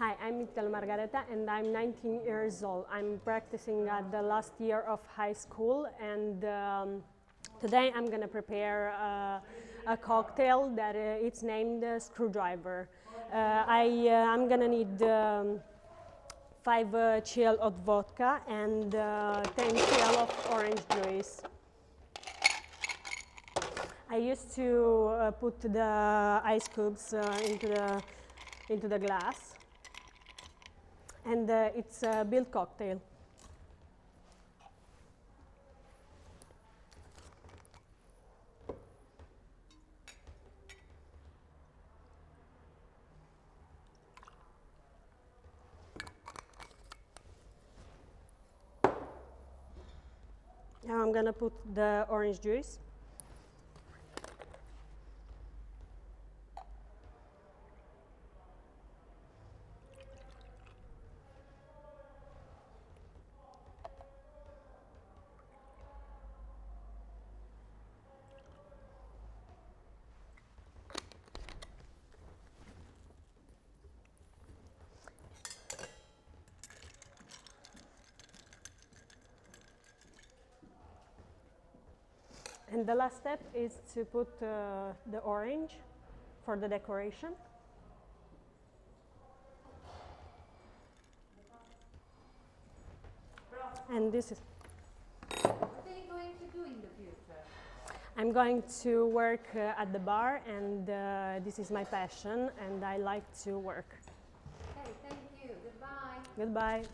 Hi, I'm Margareta and I'm 19 years old. I'm practicing at the last year of high school, and today I'm going to prepare a cocktail that it's named Screwdriver. I'm going to need 5 cl of vodka and 10 cl of orange juice. I used to put the ice cubes into the glass, and it's a build cocktail. Now I'm gonna put the orange juice. And the last step is to put the orange for the decoration. And this is... What are you going to do in the future? I'm going to work at the bar, and this is my passion, and I like to work. Okay, thank you. Goodbye. Goodbye.